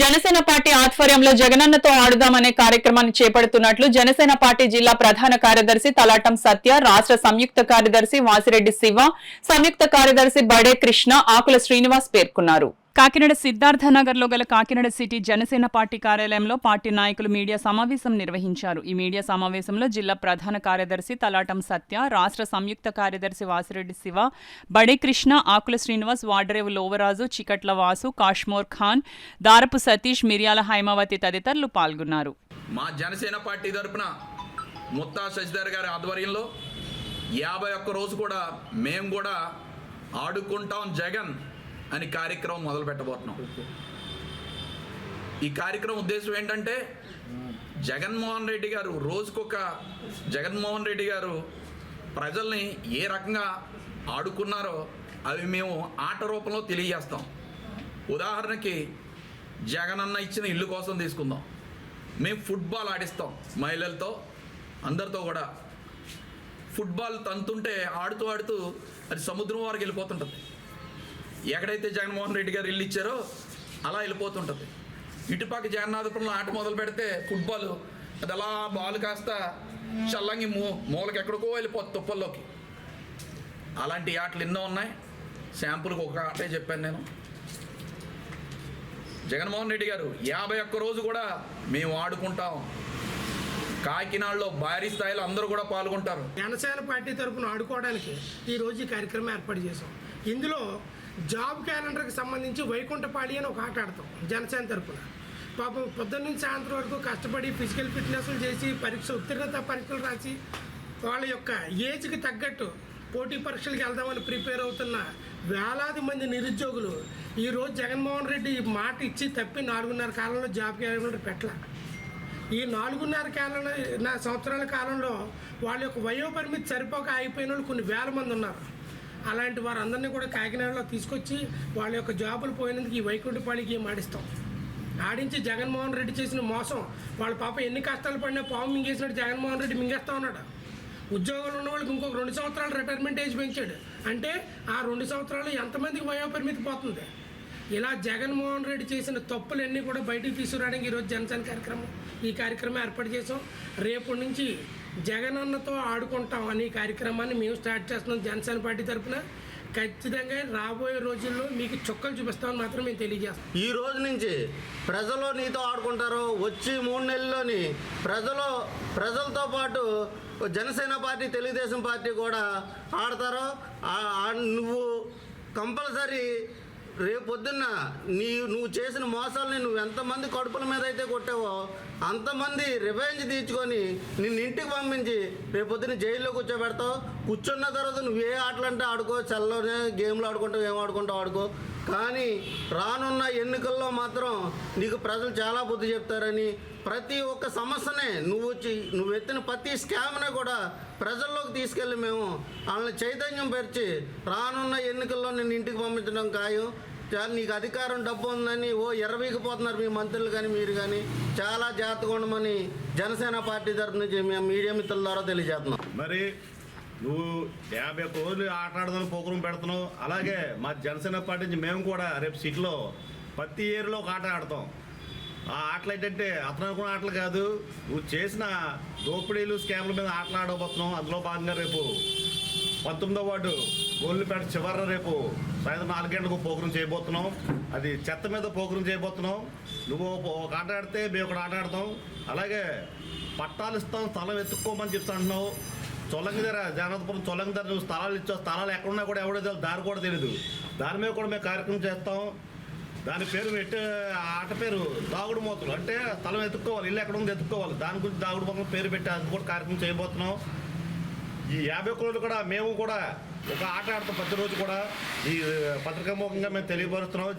Janasena party ఆధ్వర్యంలో జగనన్నతో ఆడుదామనే కార్యక్రమాన్ని చేపడుతున్నట్లు జనసేన పార్టీ జిల్లా ప్రధాన కార్యదర్శి తలాటం సత్య, రాష్ట్ర సంయుక్త కార్యదర్శి వాసిరెడ్డి శివ, సంయుక్త కార్యదర్శి బడే కృష్ణ, ఆకుల శ్రీనివాస్ పేర్కొన్నారు. కాకినాడ సిద్ధార్థనగర్లో గల కాకినాడ సిటీ జనసేన పార్టీ కార్యాలయంలో పార్టీ నాయకులు మీడియా సమావేశం నిర్వహించారు. ఈ మీడియా సమావేశంలో జిల్లా ప్రధాన కార్యదర్శి తలాటం సత్య, రాష్ట్ర సంయుక్త కార్యదర్శి వాసిరెడ్డి శివ, బడే కృష్ణ, ఆకుల శ్రీనివాస్, వాడరేవు లోవరాజు, చికట్ల వాసు, కాశ్మోర్ ఖాన్, దారపు సతీష్, మిర్యాల హైమావతి తదితరులు పాల్గొన్నారు. మా జనసేన పార్టీ తరపున ముత్తా శశిధర్ గారి ఆధ్వర్యంలో 51 రోజు కూడా మేము కూడా ఆడుకుంటాం జగన్ అని కార్యక్రమం మొదలు పెట్టబోతున్నాం. ఈ కార్యక్రమం ఉద్దేశం ఏంటంటే జగన్మోహన్ రెడ్డి గారు ప్రజల్ని ఏ రకంగా ఆడుకున్నారో అవి మేము ఆట రూపంలో తెలియజేస్తాం. ఉదాహరణకి జగనన్న ఇచ్చిన ఇల్లు కోసం తీసుకుందాం. మేము ఫుట్బాల్ ఆడిస్తాం మహిళలతో, అందరితో కూడా. ఫుట్బాల్ తంతుంటే ఆడుతూ ఆడుతూ అది సముద్రం వరకు వెళ్ళిపోతుంటుంది. ఎక్కడైతే జగన్మోహన్ రెడ్డి గారు ఇల్లు ఇచ్చారో అలా వెళ్ళిపోతుంటుంది. ఇటుపక్క జగన్నాథపురంలో ఆట మొదలు పెడితే ఫుట్బాల్ అది అలా బాల్ కాస్త చల్లంగి మూలకి ఎక్కడికో వెళ్ళిపోతుంది తుప్పల్లోకి. అలాంటి ఆటలు ఎన్నో ఉన్నాయి. శాంపుల్కి ఒక ఆటే చెప్పాను నేను. జగన్మోహన్ రెడ్డి గారు 51 రోజు కూడా మేము ఆడుకుంటాం. కాకినాడలో భారీ స్థాయిలో అందరూ కూడా పాల్గొంటారు. జనసేన పార్టీ తరఫున ఆడుకోవడానికి ఈరోజు ఈ కార్యక్రమం ఏర్పాటు చేసాం. ఇందులో జాబ్ క్యాలెండర్కి సంబంధించి వైకుంఠపాళి అని ఒక ఆట ఆడతాం జనసేన తరఫున. పాపం పొద్దున్న నుంచి సాయంత్రం వరకు కష్టపడి ఫిజికల్ ఫిట్నెస్లు చేసి ఉత్తీర్ణత పరీక్షలు రాసి వాళ్ళ యొక్క ఏజ్కి తగ్గట్టు పోటీ పరీక్షలకు వెళ్దామని ప్రిపేర్ అవుతున్న వేలాది మంది నిరుద్యోగులు ఈరోజు జగన్మోహన్ రెడ్డి మాట ఇచ్చి తప్పి 4.5 కాలంలో జాబ్ క్యాలెండర్ పెట్టలే. ఈ 4.5 సంవత్సరాల కాలంలో వాళ్ళ యొక్క వయోపరిమితి సరిపోక అయిపోయిన వాళ్ళు కొన్ని వేల మంది ఉన్నారు. అలాంటి వారందరినీ కూడా కాకినాడలో తీసుకొచ్చి వాళ్ళ యొక్క జాబులు పోయినందుకు ఈ వైకుంఠపాళికి ఏం ఆడిస్తాం. ఆడించి జగన్మోహన్ రెడ్డి చేసిన మోసం, వాళ్ళ పాప ఎన్ని కష్టాలు పడినా పాము మింగేసినట్టు జగన్మోహన్ రెడ్డి మింగేస్తా ఉన్నాడు. ఉద్యోగంలో ఉన్న వాళ్ళకి ఇంకొక 2 సంవత్సరాలు రిటైర్మెంట్ ఏజ్ పెంచాడు. అంటే ఆ 2 సంవత్సరాలు ఎంతమందికి వయోపరిమితి పోతుంది. ఇలా జగన్మోహన్ రెడ్డి చేసిన తప్పులన్నీ కూడా బయటికి తీసుకురావడానికి ఈరోజు జనసేన ఈ కార్యక్రమం ఏర్పాటు చేసాం. రేపటి నుంచి జగనన్నతో ఆడుకుంటాం అనే కార్యక్రమాన్ని మేము స్టార్ట్ చేస్తున్నాం జనసేన పార్టీ తరఫున. ఖచ్చితంగా రాబోయే రోజుల్లో మీకు చుక్కలు చూపిస్తామని మాత్రం మేము తెలియజేస్తాం. ఈ రోజు నుంచి ప్రజలు నీతో ఆడుకుంటారు. వచ్చి 3 నెలల్లోని ప్రజలతో పాటు జనసేన పార్టీ, తెలుగుదేశం పార్టీ కూడా ఆడతారు. నువ్వు కంపల్సరీ రేపు పొద్దున్న నువ్వు చేసిన మోసాలని నువ్వు ఎంతమంది కడుపుల మీద అయితే కొట్టావో అంతమంది రివెంజ్ తీర్చుకొని నిన్ను ఇంటికి పంపించి రేపు పొద్దున్న జైల్లో కూర్చోబెడతావు. కూర్చున్న తర్వాత నువ్వు ఏ ఆటలు అంటే ఆడుకో, చల్లనే గేమ్లు ఆడుకుంటావు, ఏం ఆడుకుంటావు ఆడుకో. కానీ రానున్న ఎన్నికల్లో మాత్రం నీకు ప్రజలు చాలా బుద్ధి చెప్తారని, ప్రతి ఒక్క సమస్యనే నువ్వు ఎత్తిన ప్రతి స్కామ్నే కూడా ప్రజల్లోకి తీసుకెళ్ళి మేము వాళ్ళని చైతన్యం పరిచి రానున్న ఎన్నికల్లో నిన్ను ఇంటికి పంపించడం ఖాయం. నీకు అధికారం, డబ్బు ఉందని ఎర్రవీగిపోతున్నారు మీ మంత్రులు కానీ మీరు కానీ. చాలా జాగ్రత్తగా ఉండమని జనసేన పార్టీ తరఫు నుంచి మేము మీడియా మిత్రుల ద్వారా తెలియజేస్తున్నాం. మరి నువ్వు 51 రోజులు ఆట ఆడదాని ప్రోగ్రాం పెడుతున్నావు. అలాగే మా జనసేన పార్టీ నుంచి మేము కూడా రేపు సిటీలో ప్రతి ఏరియాలో ఒక ఆట ఆడతాం. ఆ ఆటలు ఏంటంటే అతను అనుకున్న ఆటలు కాదు, నువ్వు చేసిన దోపిడీలు, స్కామ్ల మీద ఆటలు ఆడబోతున్నాం. అందులో భాగంగా రేపు 19వ వార్డు గోళ్ళపేట చివరిన రేపు సాయంత్రం 4 గంటలకు ప్రోగ్రాం చేయబోతున్నాం. అది చెత్త మీద ప్రోగ్రాం చేయబోతున్నాం. నువ్వు ఒక ఆట ఆడితే మేము ఒక ఆట ఆడతాం. అలాగే పట్టాలు ఇస్తాం, స్థలం ఎత్తుక్కోమని చెప్తా అంటున్నావు. చొల్లంగి దగ్గర, జగన్నాథపురం చొల్లంగి దగ్గర నువ్వు స్థలాలు ఇచ్చావు. స్థలాలు ఎక్కడున్నా కూడా ఎవడో దారి కూడా తెలియదు. దాని మీద కూడా మేము కార్యక్రమం చేస్తాం. దాని పేరు ఆట పేరు దాగుడు మూతలు. అంటే స్థలం ఎత్తుక్కోవాలి, ఇల్లు ఎక్కడ ఉంది ఎత్తుక్కోవాలి. దాని గురించి దాగుడు మూతలు పేరు పెట్టి అది కూడా కార్యక్రమం చేయబోతున్నాం. ఈ 51 రోజులు కూడా మేము కూడా ఒక ఆట ఆడతాం. ప్రతిరోజు కూడా ఈ పత్రికాముఖంగా మేము తెలియపరుస్తున్నాం.